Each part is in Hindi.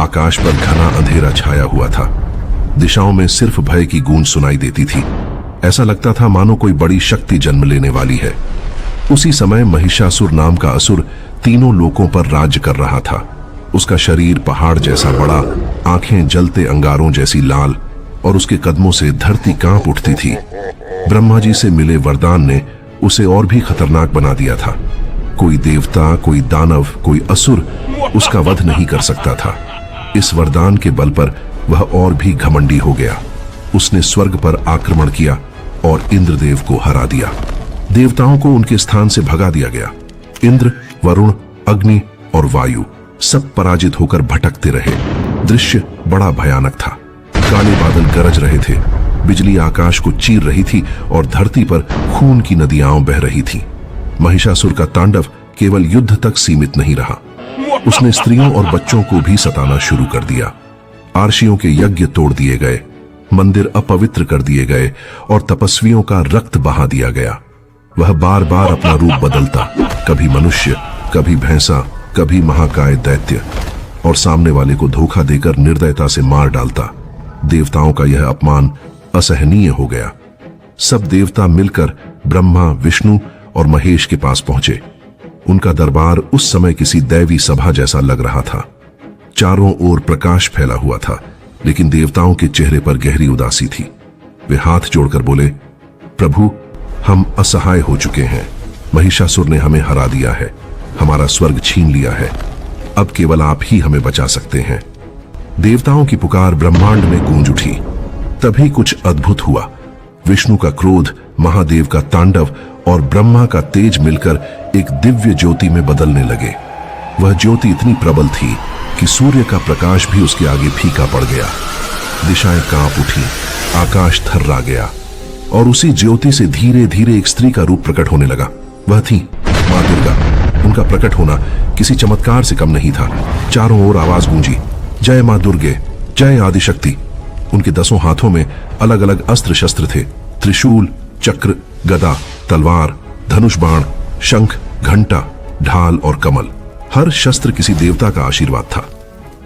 आकाश पर घना अंधेरा छाया हुआ था। दिशाओं में सिर्फ भय की गूंज सुनाई देती थी। ऐसा लगता था मानो कोई बड़ी शक्ति जन्म लेने वाली है। उसी समय महिषासुर नाम का असुर तीनों लोकों पर राज्य कर रहा था। उसका शरीर पहाड़ जैसा बड़ा, आंखें जलते अंगारों जैसी लाल, और उसके कदमों से धरती कांप उठती थी। ब्रह्मा जी से मिले वरदान ने उसे और भी खतरनाक बना दिया था। कोई देवता, कोई दानव, कोई असुर उसका वध नहीं कर सकता था। इस वरदान के बल पर वह और भी घमंडी हो गया। उसने स्वर्ग पर आक्रमण किया और इंद्रदेव को हरा दिया। देवताओं को उनके स्थान से भगा दिया गया। इंद्र, वरुण, अग्नि और वायु सब पराजित होकर भटकते रहे। दृश्य बड़ा भयानक था। काले बादल गरज रहे थे, बिजली आकाश को चीर रही थी और धरती पर खून की नदियां बह रही थीं। महिषासुर का तांडव केवल युद्ध तक सीमित नहीं रहा। उसने स्त्रियों और बच्चों को भी सताना शुरू कर दिया। आर्षियों के यज्ञ तोड़ दिए गए, मंदिर अपवित्र कर दिए गए और तपस्वियों का रक्त बहा दिया गया। वह बार बार अपना रूप बदलता, कभी मनुष्य, कभी भैंसा, कभी महाकाय दैत्य, और सामने वाले को धोखा देकर निर्दयता से मार डालता। देवताओं का यह अपमान असहनीय हो गया। सब देवता मिलकर ब्रह्मा, विष्णु और महेश के पास पहुंचे। उनका दरबार उस समय किसी दैवी सभा जैसा लग रहा था। चारों ओर प्रकाश फैला हुआ था, लेकिन देवताओं के चेहरे पर गहरी उदासी थी। वे हाथ जोड़कर बोले, प्रभु, हम असहाय हो चुके हैं। महिषासुर ने हमें हरा दिया है, हमारा स्वर्ग छीन लिया है। अब केवल आप ही हमें बचा सकते हैं। देवताओं की पुकार ब्रह्मांड में गूंज उठी। तभी कुछ अद्भुत हुआ। विष्णु का क्रोध, महादेव का तांडव और ब्रह्मा का तेज मिलकर एक दिव्य ज्योति में बदलने लगे। वह ज्योति इतनी प्रबल थी कि सूर्य का प्रकाश भी उसके आगे फीका पड़ गया। दिशाएं कांप उठी, आकाश थर्रा गया, और उसी ज्योति से धीरे धीरे एक स्त्री का रूप प्रकट होने लगा। वह थी मां दुर्गा। उनका प्रकट होना किसी चमत्कार से कम नहीं था। चारों ओर आवाज गूंजी, जय मां दुर्गे, जय आदिशक्ति। उनके 10 हाथों में अलग अलग अस्त्र शस्त्र थे। त्रिशूल, चक्र, गदा, तलवार, धनुष बाण, शंख, घंटा, ढाल और कमल। हर शस्त्र किसी देवता का आशीर्वाद था।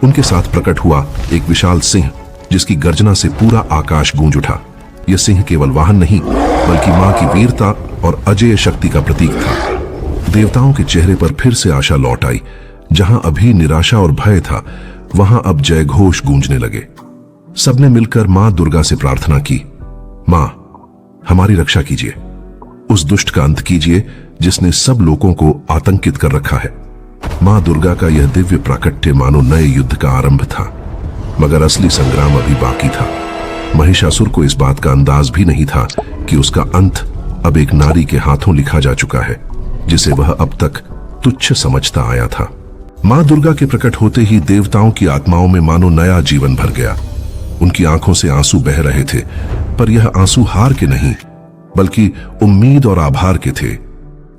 उनके साथ प्रकट हुआ एक विशाल सिंह, जिसकी गर्जना से पूरा आकाश गूंज उठा। यह सिंह केवल वाहन नहीं, बल्कि मां की वीरता और अजेय शक्ति का प्रतीक था। देवताओं के चेहरे पर फिर से आशा लौट आई। जहां अभी निराशा और भय था, वहां अब जय घोष गूंजने लगे। सबने मिलकर मां दुर्गा से प्रार्थना की, मां, हमारी रक्षा कीजिए। उस दुष्ट का अंत कीजिए जिसने सब लोगों को आतंकित कर रखा है। मां दुर्गा का यह दिव्य प्राकट्य मानो नए युद्ध का आरंभ था, मगर असली संग्राम अभी बाकी था। महिषासुर को इस बात का अंदाज भी नहीं था कि उसका अंत अब एक नारी के हाथों लिखा जा चुका है, जिसे वह अब तक तुच्छ समझता आया था। मां दुर्गा के प्रकट होते ही देवताओं की आत्माओं में मानो नया जीवन भर गया। उनकी आंखों से आंसू बह रहे थे, पर यह आंसू हार के नहीं, बल्कि उम्मीद और आभार के थे।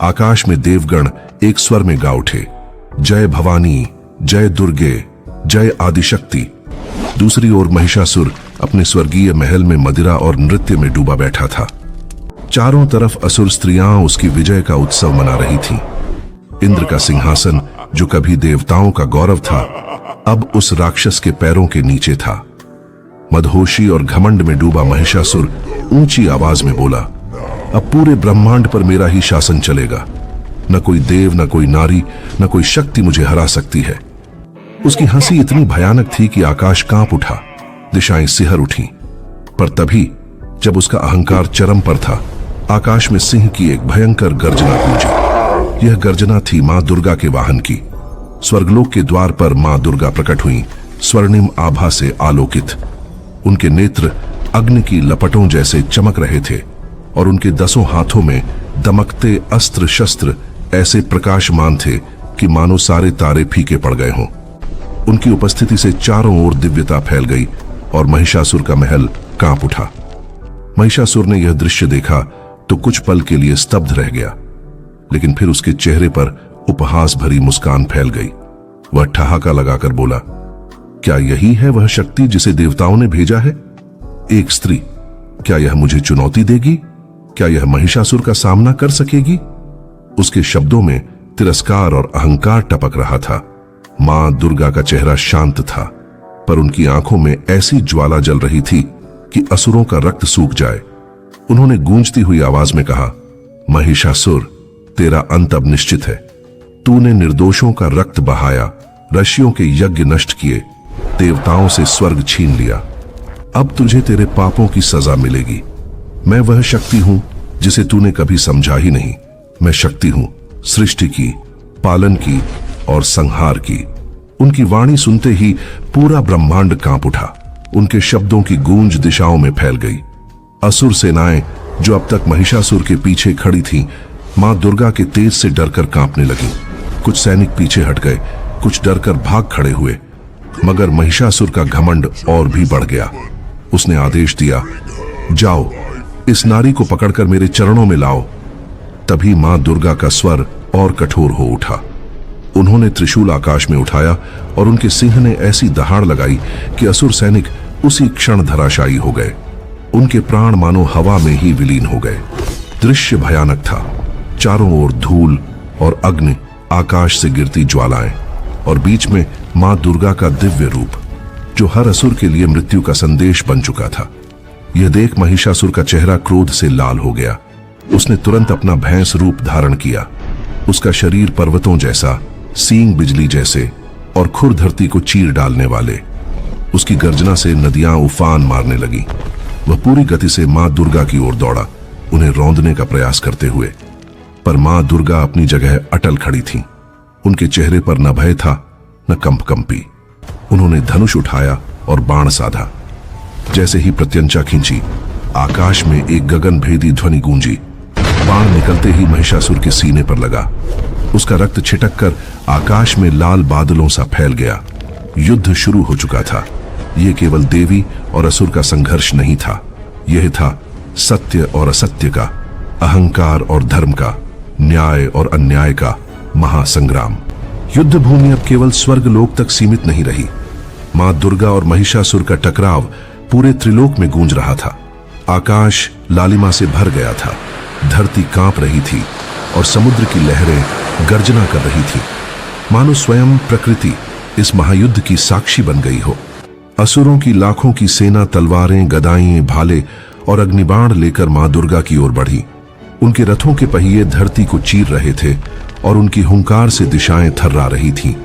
आकाश में देवगण एक स्वर में गा उठे, जय भवानी, जय दुर्गे, जय आदिशक्ति। दूसरी ओर महिषासुर अपने स्वर्गीय महल में मदिरा और नृत्य में डूबा बैठा था। चारों तरफ असुर स्त्रियां उसकी विजय का उत्सव मना रही थीं। इंद्र का सिंहासन, जो कभी देवताओं का गौरव था, अब उस राक्षस के पैरों के नीचे था। मदहोशी और घमंड में डूबा महिषासुर ऊंची आवाज में बोला, अब पूरे ब्रह्मांड पर मेरा ही शासन चलेगा। न कोई देव, न कोई नारी, न कोई शक्ति मुझे हरा सकती है। उसकी हंसी इतनी भयानक थी कि आकाश कांप उठा, दिशाएं सिहर उठीं। पर तभी जब उसका अहंकार चरम पर था, आकाश में सिंह की एक भयंकर गर्जना गूंजी। यह गर्जना थी मां दुर्गा के वाहन की। स्वर्गलोक के द्वार पर मां दुर्गा प्रकट हुई, स्वर्णिम आभा से आलोकित। उनके नेत्र अग्नि की लपटों जैसे चमक रहे थे और उनके 10 हाथों में दमकते अस्त्र शस्त्र ऐसे प्रकाशमान थे कि मानो सारे तारे फीके पड़ गए हों। उनकी उपस्थिति से चारों ओर दिव्यता फैल गई और महिषासुर का महल कांप उठा। महिषासुर ने यह दृश्य देखा तो कुछ पल के लिए स्तब्ध रह गया, लेकिन फिर उसके चेहरे पर उपहास भरी मुस्कान फैल गई। वह ठहाका लगाकर बोला, क्या यही है वह शक्ति जिसे देवताओं ने भेजा है? एक स्त्री, क्या यह मुझे चुनौती देगी? क्या यह महिषासुर का सामना कर सकेगी? उसके शब्दों में तिरस्कार और अहंकार टपक रहा था। मां दुर्गा का चेहरा शांत था, पर उनकी आंखों में ऐसी ज्वाला जल रही थी कि असुरों का रक्त सूख जाए। उन्होंने गूंजती हुई आवाज में कहा, महिषासुर, तेरा अंत अब निश्चित है। तूने निर्दोषों का रक्त बहाया, ऋषियों के यज्ञ नष्ट किए, देवताओं से स्वर्ग छीन लिया। अब तुझे तेरे पापों की सजा मिलेगी। मैं वह शक्ति हूं जिसे तूने कभी समझा ही नहीं। मैं शक्ति हूं सृष्टि की, पालन की और संहार की। उनकी वाणी सुनते ही पूरा ब्रह्मांड कांप उठा। उनके शब्दों की गूंज दिशाओं में फैल गई। असुर सेनाएं जो अब तक महिषासुर के पीछे खड़ी थीं, मां दुर्गा के तेज से डरकर कांपने लगीं। कुछ सैनिक पीछे हट गए, कुछ डरकर भाग खड़े हुए। मगर महिषासुर का घमंड और भी बढ़ गया। उसने आदेश दिया, जाओ, इस नारी को पकड़कर मेरे चरणों में लाओ। तभी मां दुर्गा का स्वर और कठोर हो उठा। उन्होंने त्रिशूल आकाश में उठाया और उनके सिंह ने ऐसी दहाड़ लगाई कि असुर सैनिक उसी क्षण धराशायी हो गए। उनके प्राण मानो हवा में ही विलीन हो गए। दृश्य भयानक था। चारों ओर धूल और अग्नि, आकाश से गिरती ज्वालाएं और बीच में मां दुर्गा का दिव्य रूप, जो हर असुर के लिए मृत्यु का संदेश बन चुका था। यह देख महिषासुर का चेहरा क्रोध से लाल हो गया। उसने तुरंत अपना भैंस रूप धारण किया। उसका शरीर पर्वतों जैसा, सींग बिजली जैसे और खुर धरती को चीर डालने वाले। उसकी गर्जना से नदियां उफान मारने लगी। वह पूरी गति से मां दुर्गा की ओर दौड़ा, उन्हें रौंदने का प्रयास करते हुए। पर मां दुर्गा अपनी जगह अटल खड़ी थीं। उनके चेहरे पर न भय था न कंपी। उन्होंने धनुष उठाया और बाण साधा। जैसे ही प्रत्यंचा खींची, आकाश में एक गगनभेदी ध्वनि गूंजी। बाण निकलते ही महिषासुर के सीने पर लगा। उसका रक्त छिटककर आकाश में लाल बादलों सा फैल गया। युद्ध शुरू हो चुका था। यह केवल देवी और असुर का संघर्ष नहीं था, यह था सत्य और असत्य का, अहंकार और धर्म का, न्याय और अन्याय का महासंग्राम। युद्ध भूमि अब केवल स्वर्ग लोक तक सीमित नहीं रही। मां दुर्गा और महिषासुर का टकराव पूरे त्रिलोक में गूंज रहा था। आकाश लालिमा से भर गया था, धरती कांप रही थी और समुद्र की लहरें गर्जना कर रही थी। मानो स्वयं प्रकृति इस महायुद्ध की साक्षी बन गई हो। असुरों की लाखों की सेना तलवारें, गदाएं, भाले और अग्निबाण लेकर मां दुर्गा की ओर बढ़ी। उनके रथों के पहिए धरती को चीर रहे थे और उनकी हुंकार से दिशाएं थर्रा रही थीं।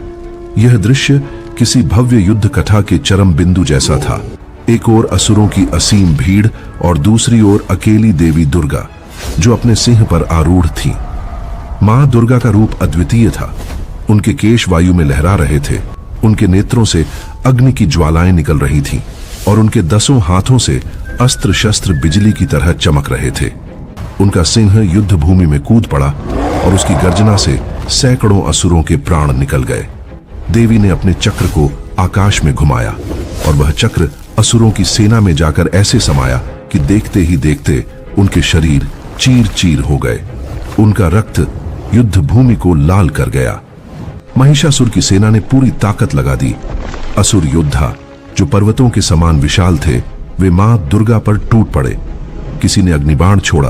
यह दृश्य किसी भव्य युद्ध कथा के चरम बिंदु जैसा था। एक ओर असुरों की असीम भीड़ और दूसरी ओर अकेली देवी दुर्गा, जो अपने सिंह पर आरूढ़ थी। मां दुर्गा का रूप अद्वितीय था। उनके केश वायु में लहरा रहे थे। उनके नेत्रों से अग्नि की ज्वालाएं निकल रही थीं और उनके 10 हाथों से अस्त्र शस्त्र बिजली की तरह चमक रहे थे। उनका सिंह युद्ध भूमि में कूद पड़ा और उसकी गर्जना से सैकड़ों असुरों के प्राण निकल गए। देवी ने अपने चक्र को आकाश में घुमाया और वह चक्र असुरों की सेना में जाकर ऐसे समाया कि देखते ही देखते उनके शरीर चीर चीर हो गए। उनका रक्त युद्ध भूमि को लाल कर गया। महिषासुर की सेना ने पूरी ताकत लगा दी। असुर योद्धा जो पर्वतों के समान विशाल थे, वे मां दुर्गा पर टूट पड़े। किसी ने अग्निबाण छोड़ा,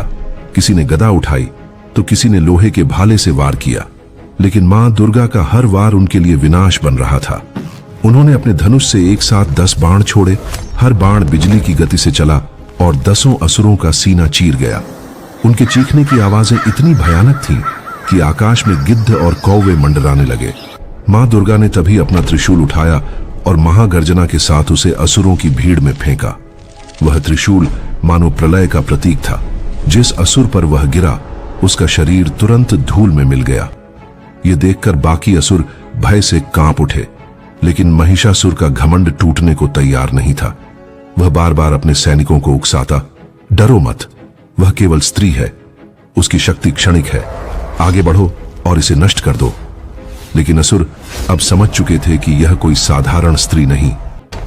किसी ने गदा उठाई तो किसी ने लोहे के भाले से वार किया, लेकिन मां दुर्गा का हर वार उनके लिए विनाश बन रहा था। उन्होंने अपने धनुष से एक साथ 10 बाण छोड़े। हर बाण बिजली की गति से चला और 10 असुरों का सीना चीर गया। उनके चीखने की आवाजें इतनी भयानक थीं कि आकाश में गिद्ध और कौवे मंडराने लगे। मां दुर्गा ने तभी अपना त्रिशूल उठाया और महागर्जना के साथ उसे असुरों की भीड़ में फेंका। वह त्रिशूल मानो प्रलय का प्रतीक था। जिस असुर पर वह गिरा, उसका शरीर तुरंत धूल में मिल गया। यह देखकर बाकी असुर भय से कांप उठे, लेकिन महिषासुर का घमंड टूटने को तैयार नहीं था। वह बार बार अपने सैनिकों को उकसाता, डरो मत, वह केवल स्त्री है, उसकी शक्ति क्षणिक है, आगे बढ़ो और इसे नष्ट कर दो। लेकिन असुर अब समझ चुके थे कि यह कोई साधारण स्त्री नहीं,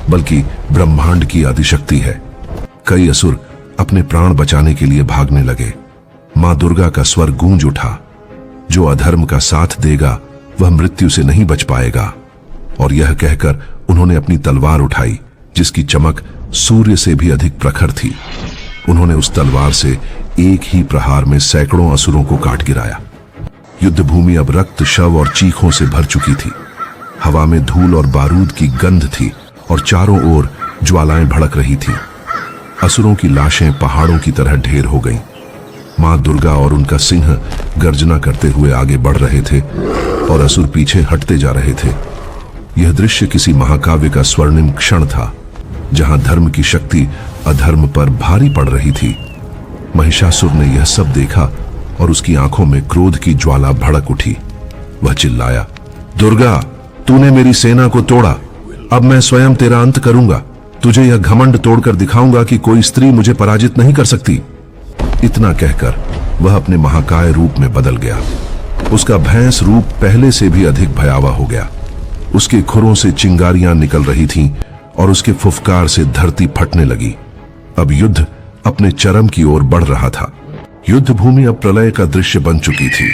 बल्कि ब्रह्मांड की आदिशक्ति है। कई असुर अपने प्राण बचाने के लिए भागने लगे। मां दुर्गा का स्वर गूंज उठा, जो अधर्म का साथ देगा वह मृत्यु से नहीं बच पाएगा। और यह कहकर उन्होंने अपनी तलवार उठाई, जिसकी चमक सूर्य से भी अधिक प्रखर थी। उन्होंने उस तलवार से एक ही प्रहार में सैकड़ों असुरों को काट गिराया। युद्ध भूमि अब रक्त, शव और चीखों से भर चुकी थी। हवा में धूल और बारूद की गंध थी और चारों ओर ज्वालाएं भड़क रही थीं। असुरों की लाशें पहाड़ों की तरह ढेर हो गईं। मां दुर्गा और उनका सिंह गर्जना करते हुए आगे बढ़ रहे थे और असुर पीछे हटते जा रहे थे। यह दृश्य किसी महाकाव्य का स्वर्णिम क्षण था, जहां धर्म की शक्ति अधर्म पर भारी पड़ रही थी। महिषासुर ने यह सब देखा और उसकी आंखों में क्रोध की ज्वाला भड़क उठी। वह चिल्लाया, दुर्गा, तूने मेरी सेना को तोड़ा, अब मैं स्वयं तेरा अंत करूंगा। तुझे यह घमंड तोड़कर दिखाऊंगा कि कोई स्त्री मुझे पराजित नहीं कर सकती। इतना कहकर वह अपने महाकाय रूप में बदल गया। उसका भैंस रूप पहले से भी अधिक भयावह हो गया। उसके खुरों से चिंगारियां निकल रही थीं और उसके फुफकार से धरती फटने लगी। अब युद्ध अपने चरम की ओर बढ़ रहा था। युद्ध भूमि अब प्रलय का दृश्य बन चुकी थी।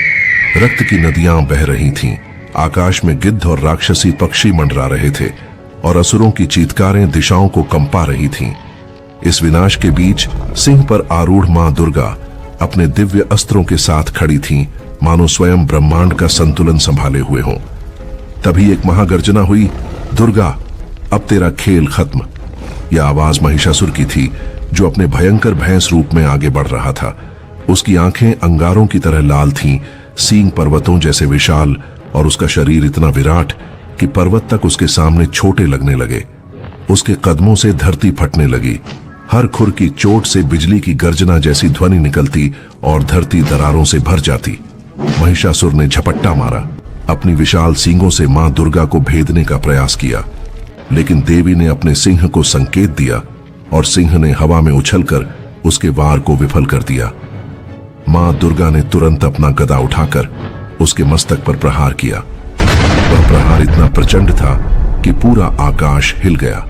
रक्त की नदियां बह रही थीं। आकाश में गिद्ध और राक्षसी पक्षी मंडरा रहे थे और असुरों की चीत्कारें दिशाओं को कंपा रही थीं। इस विनाश के बीच सिंह पर आरूढ़ मां दुर्गा अपने दिव्य अस्त्रों के साथ खड़ी थीं, मानो स्वयं ब्रह्मांड का संतुलन संभाले हुए हों। तभी एक महागर्जना हुई, दुर्गा, अब तेरा खेल खत्म। यह आवाज महिषासुर की थी, जो अपने भयंकर भैंस रूप में आगे बढ़ रहा था। उसकी आंखें अंगारों की तरह लाल थीं, सींग पर्वतों जैसे विशाल और उसका शरीर इतना विराट कि पर्वत तक उसके सामने छोटे लगने लगे। उसके कदमों से धरती फटने लगी। हर खुर की चोट से बिजली की गर्जना जैसी ध्वनि निकलती और धरती दरारों से भर जाती। महिषासुर ने झपट्टा मारा, अपनी विशाल सींगों से मां दुर्गा को भेदने का प्रयास किया, लेकिन देवी ने अपने सिंह को संकेत दिया और सिंह ने हवा में उछलकर उसके वार को विफल कर दिया। मां दुर्गा ने तुरंत अपना गदा उठाकर उसके मस्तक पर प्रहार किया। वह प्रहार इतना प्रचंड था कि पूरा आकाश हिल गया,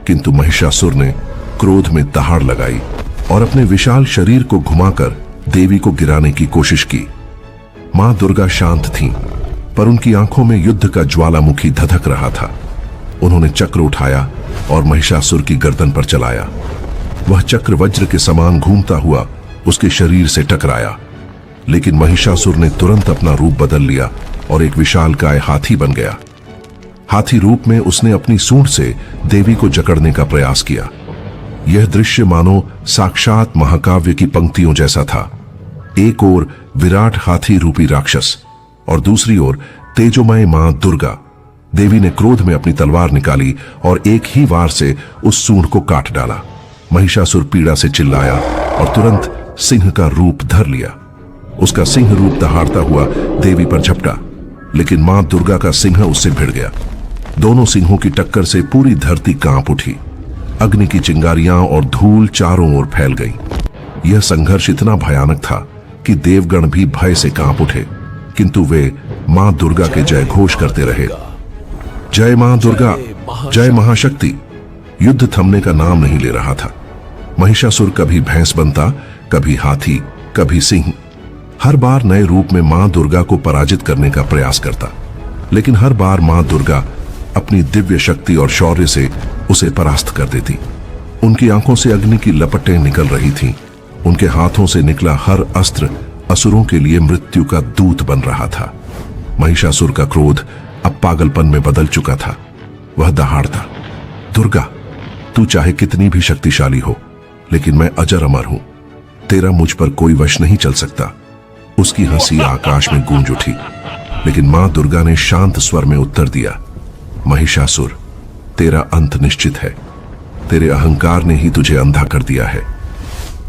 किंतु महिषासुर ने क्रोध में दहाड़ लगाई और अपने विशाल शरीर को घुमाकर देवी को गिराने की कोशिश की। मां दुर्गा शांत थीं, पर उनकी आंखों में युद्ध का ज्वालामुखी धधक रहा था। उन्होंने चक्र उठाया और महिषासुर की गर्दन पर चलाया। वह चक्र वज्र के समान घूमता हुआ उसके शरीर से टकराया, लेकिन महिषासुर ने तुरंत अपना रूप बदल लिया और एक विशालकाय हाथी बन गया। हाथी रूप में उसने अपनी सूंड से देवी को जकड़ने का प्रयास किया। यह दृश्य मानो साक्षात महाकाव्य की पंक्तियों जैसा था। एक ओर विराट हाथी रूपी राक्षस और दूसरी ओर तेजोमय मां दुर्गा। देवी ने क्रोध में अपनी तलवार निकाली और एक ही वार से उस सूंड को काट डाला। महिषासुर पीड़ा से चिल्लाया और तुरंत सिंह का रूप धर लिया। उसका सिंह रूप दहाड़ता हुआ देवी पर झपटा, लेकिन मां दुर्गा का सिंह उससे भिड़ गया। दोनों सिंहों की टक्कर से पूरी धरती कांप उठी। अग्नि की चिंगारियां और धूल चारों ओर फैल गई। यह संघर्ष इतना भयानक था कि देवगण भी भय से कांप उठे, किंतु वे मां दुर्गा के जय घोष करते रहे। जय मां दुर्गा, जय महाशक्ति। युद्ध थमने का नाम नहीं ले रहा था। महिषासुर कभी भैंस बनता, कभी हाथी, कभी सिंह। हर बार नए रूप में मां दुर्गा को पराजित करने का प्रयास करता, लेकिन हर बार मां दुर्गा अपनी दिव्य शक्ति और शौर्य से उसे परास्त कर देती। उनकी आंखों से अग्नि की लपटें निकल रही थीं। उनके हाथों से निकला हर अस्त्र असुरों के लिए मृत्यु का दूत बन रहा था। महिषासुर का क्रोध अब पागलपन में बदल चुका था। वह दहाड़ता, दुर्गा, तू चाहे कितनी भी शक्तिशाली हो, लेकिन मैं अजर अमर हूं। तेरा मुझ पर कोई वश नहीं चल सकता। उसकी हंसी आकाश में गूंज उठी, लेकिन मां दुर्गा ने शांत स्वर में उत्तर दिया, महिषासुर, तेरा अंत निश्चित है। तेरे अहंकार ने ही तुझे अंधा कर दिया है।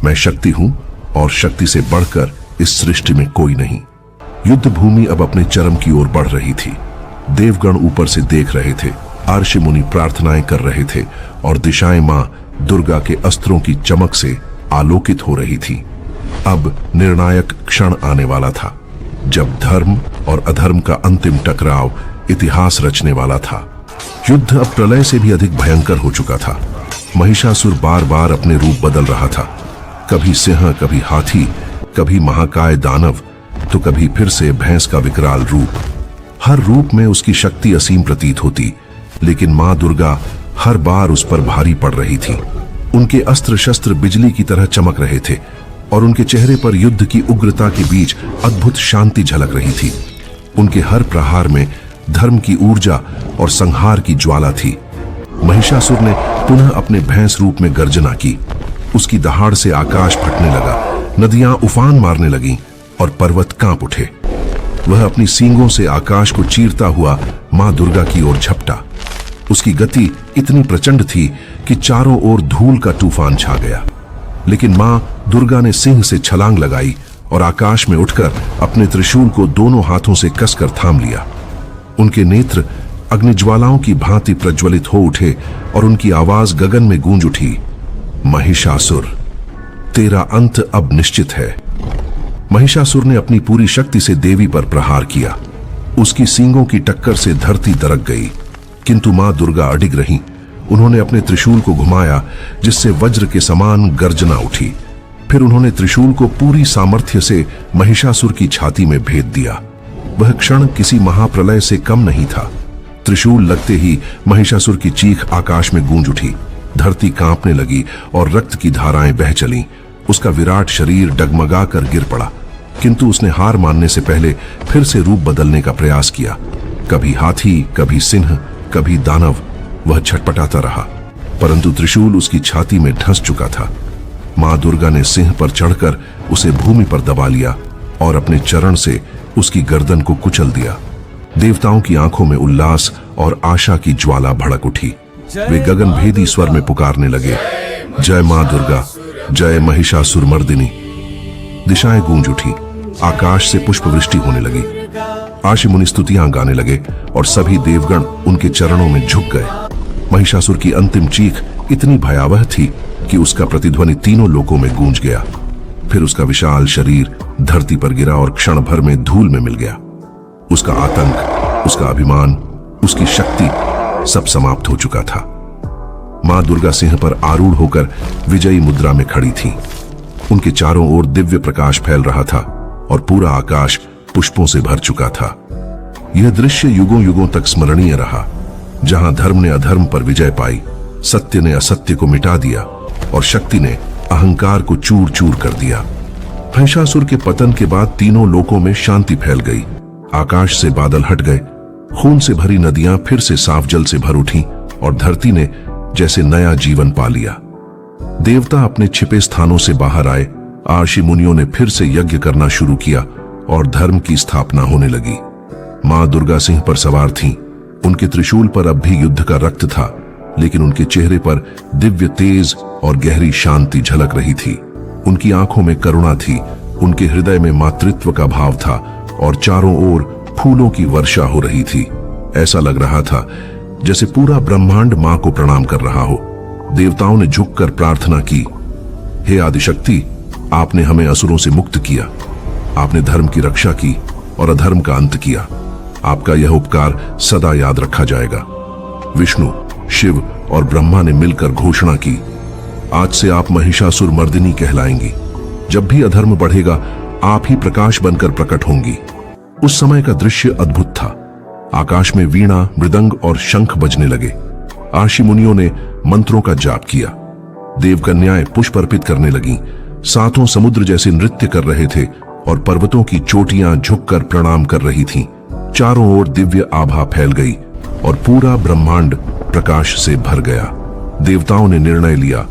मैं शक्ति हूं और शक्ति से बढ़कर इस सृष्टि में कोई नहीं। युद्ध भूमि अब अपने चरम की ओर बढ़ रही थी। देवगण ऊपर से देख रहे थे, अर्षि मुनि प्रार्थनाएं कर रहे थे और दिशाएं मां दुर्गा के अस्त्रों की चमक से आलोकित हो रही थी। अब निर्णायक क्षण आने वाला था, जब धर्म और अधर्म का अंतिम टकराव इतिहास रचने वाला था। युद्ध अब प्रलय से भी अधिक भयंकर हो चुका था। महिषासुर बार बार अपने रूप बदल रहा था, कभी सिंह, कभी हाथी, कभी महाकाय दानव, तो कभी फिर से भैंस का विकराल रूप। हर रूप में उसकी शक्ति असीम प्रतीत होती, लेकिन मां दुर्गा हर बार उस पर भारी पड़ रही थी। उनके अस्त्र शस्त्र बिजली की तरह चमक रहे थे और उनके चेहरे पर युद्ध की उग्रता के बीच अद्भुत शांति झलक रही थी। उनके हर प्रहार में धर्म की ऊर्जा और संहार की ज्वाला थी। महिषासुर ने पुनः अपने भैंस रूप में गर्जना की। उसकी दहाड़ से आकाश फटने लगा, नदियां उफान मारने लगीं और पर्वत कांप उठे। वह अपनी सींगों से आकाश को चीरता हुआ मां दुर्गा की ओर झपटा। उसकी गति इतनी प्रचंड थी कि चारों ओर धूल का तूफान छा गया। लेकिन मां दुर्गा ने सिंह से छलांग लगाई और आकाश में उठकर अपने त्रिशूल को दोनों हाथों से कसकर थाम लिया। उनके नेत्र अग्निज्वालाओं की भांति प्रज्वलित हो उठे और उनकी आवाज गगन में गूंज उठी, महिषासुर, तेरा अंत अब निश्चित है। महिषासुर ने अपनी पूरी शक्ति से देवी पर प्रहार किया। उसकी सींगों की टक्कर से धरती दरक गई, किंतु मां दुर्गा अडिग रहीं। उन्होंने अपने त्रिशूल को घुमाया, जिससे वज्र के समान गर्जना उठी। फिर उन्होंने त्रिशूल को पूरी सामर्थ्य से महिषासुर की छाती में भेद दिया। वह क्षण किसी महाप्रलय से कम नहीं था। त्रिशूल लगते ही महिषासुर की चीख आकाश में गूंज उठी। धरती कांपने लगी और रक्त की धाराएं बह चलीं। उसका विराट शरीर डगमगा कर गिर पड़ा, किंतु उसने हार मानने से पहले फिर से रूप बदलने का प्रयास किया। कभी हाथी, कभी सिंह, कभी दानव। वह छटपटाता रहा, परंतु त्रिशूल उसकी छाती में धंस चुका था। मां दुर्गा ने सिंह पर चढ़कर उसे भूमि पर दबा लिया और अपने चरण से उसकी गर्दन को कुचल दिया। देवताओं की आंखों में उल्लास और आशा की ज्वाला भड़क उठी। वे गगनभेदी स्वर में पुकारने लगे, जय मां दुर्गा, जय महिषासुरमर्दिनी। दिशाएं गूंज उठी, आकाश से पुष्पवृष्टि होने लगी। आशी मुनि स्तुतियां गाने लगे और सभी देवगण उनके चरणों में झुक गए। महिषासुर की अंतिम चीख इतनी भयावह थी कि उसका प्रतिध्वनि तीनों लोकों में गूंज गया। फिर उसका विशाल शरीर धरती पर गिरा और क्षण भर में धूल में मिल गया। उसका आतंक, उसका अभिमान, उसकी शक्ति सब समाप्त हो चुका था। मां दुर्गा सिंह पर आरूढ़ होकर विजयी मुद्रा में खड़ी थी। उनके चारों ओर दिव्य प्रकाश फैल रहा था और पूरा आकाश पुष्पों से भर चुका था। यह दृश्य युगों युगों तक स्मरणीय रहा, जहां धर्म ने अधर्म पर विजय पाई, सत्य ने असत्य को मिटा दिया और शक्ति ने अहंकार को चूर चूर कर दिया। महिषासुर के पतन के बाद तीनों लोकों में शांति फैल गई। आकाश से बादल हट गए, खून से भरी नदियां फिर से साफ जल से भर उठी और धरती ने जैसे नया जीवन पा लिया। देवता अपने छिपे स्थानों से बाहर आए। आर्षि मुनियों ने फिर से यज्ञ करना शुरू किया और धर्म की स्थापना होने लगी। मां दुर्गा सिंह पर सवार थीं। उनके त्रिशूल पर अब भी युद्ध का रक्त था, लेकिन उनके चेहरे पर दिव्य तेज और गहरी शांति झलक रही थी। उनकी आंखों में करुणा थी, उनके हृदय में मातृत्व का भाव था और चारों ओर फूलों की वर्षा हो रही थी। ऐसा लग रहा था जैसे पूरा ब्रह्मांड मां को प्रणाम कर रहा हो। देवताओं ने झुककर प्रार्थना की, हे आदिशक्ति, आपने हमें असुरों से मुक्त किया। आपने धर्म की रक्षा की और अधर्म का अंत किया। आपका यह उपकार सदा याद रखा जाएगा। विष्णु, शिव और ब्रह्मा ने मिलकर घोषणा की, आज से आप महिषासुर मर्दिनी कहलाएंगी। जब भी अधर्म बढ़ेगा, आप ही प्रकाश बनकर प्रकट होंगी। उस समय का दृश्य अद्भुत था। आकाश में वीणा, मृदंग और शंख बजने लगे। आर्षि मुनियों ने मंत्रों का जाप किया। देवकन्याएं पुष्प अर्पित करने लगीं। सातों समुद्र जैसे नृत्य कर रहे थे और पर्वतों की चोटियां झुककर प्रणाम कर रही थीं। चारों ओर दिव्य आभा फैल गई और पूरा ब्रह्मांड प्रकाश से भर गया। देवताओं ने निर्णय लिया,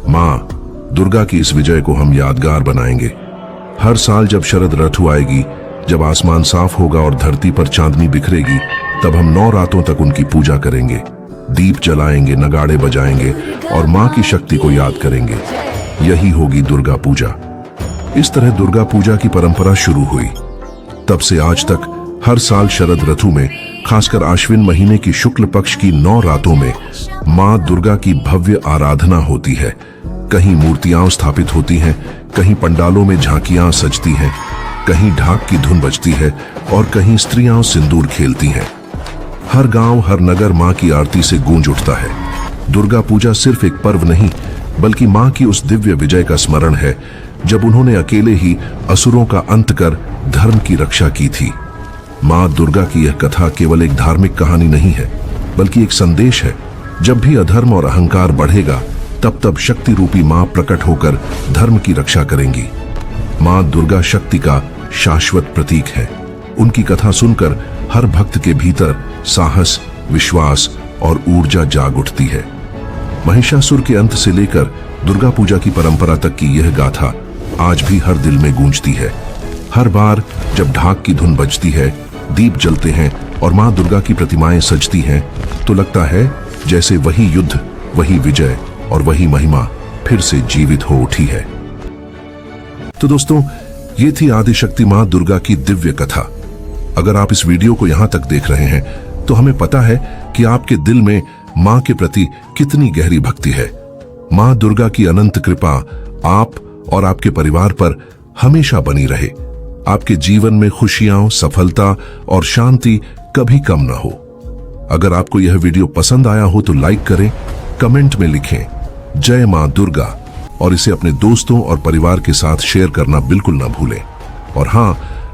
मां दुर्गा की इस विजय को हम यादगार बनाएंगे। हर साल जब शरद ऋतु आएगी, जब आसमान साफ होगा और धरती पर चांदनी बिखरेगी, तब हम 9 रातों तक उनकी पूजा करेंगे। दीप जलाएंगे, नगाड़े बजाएंगे और मां की शक्ति को याद करेंगे। यही होगी दुर्गा पूजा। इस तरह दुर्गा पूजा की परंपरा शुरू हुई। तब से आज तक हर साल शरद ऋतु में, खासकर आश्विन महीने की शुक्ल पक्ष की 9 रातों में मां दुर्गा की भव्य आराधना होती है। कहीं मूर्तियां स्थापित होती हैं, कहीं पंडालों में झांकियां सजती हैं, कहीं ढाक की धुन बजती है और कहीं स्त्रियां सिंदूर खेलती हैं। हर गांव, हर नगर मां की आरती से गूंज उठता है। दुर्गा पूजा सिर्फ एक पर्व नहीं, बल्कि मां की उस दिव्य विजय का स्मरण है जब उन्होंने अकेले ही असुरों का अंत कर धर्म की रक्षा की थी। मां दुर्गा की यह कथा केवल एक धार्मिक कहानी नहीं है, बल्कि एक संदेश है। जब भी अधर्म और अहंकार बढ़ेगा, तब तब शक्ति रूपी मां प्रकट होकर धर्म की रक्षा करेंगी। मां दुर्गा शक्ति का शाश्वत प्रतीक है। उनकी कथा सुनकर हर भक्त के भीतर साहस, विश्वास और ऊर्जा जाग उठती है। महिषासुर के अंत से लेकर दुर्गा पूजा की परंपरा तक की यह गाथा आज भी हर दिल में गूंजती है। हर बार जब ढाक की धुन बजती है, दीप जलते हैं और मां दुर्गा की प्रतिमाएं सजती हैं, तो लगता है जैसे वही युद्ध, वही विजय और वही महिमा फिर से जीवित हो उठी है। तो दोस्तों, ये थी आदिशक्ति मां दुर्गा की दिव्य कथा। अगर आप इस वीडियो को यहां तक देख रहे हैं तो हमें पता है कि आपके दिल में मां के प्रति कितनी गहरी भक्ति है। मां दुर्गा की अनंत कृपा आप और आपके परिवार पर हमेशा बनी रहे। आपके जीवन में खुशियां, सफलता और शांति कभी कम ना हो। अगर आपको यह वीडियो पसंद आया हो तो लाइक करें, कमेंट में लिखें जय मां दुर्गा और इसे अपने दोस्तों और परिवार के साथ शेयर करना बिल्कुल ना भूलें। और हां,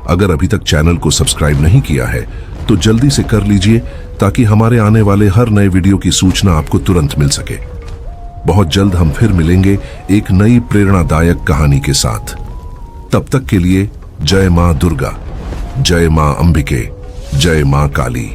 अगर अभी तक चैनल को सब्सक्राइब नहीं किया है तो जल्दी से कर लीजिए ताकि हमारे आने वाले हर नए वीडियो की सूचना आपको तुरंत मिल सके। बहुत जल्द हम फिर मिलेंगे एक नई प्रेरणादायक कहानी के साथ। तब तक के लिए जय मां दुर्गा, जय मां अंबिके, जय मां काली।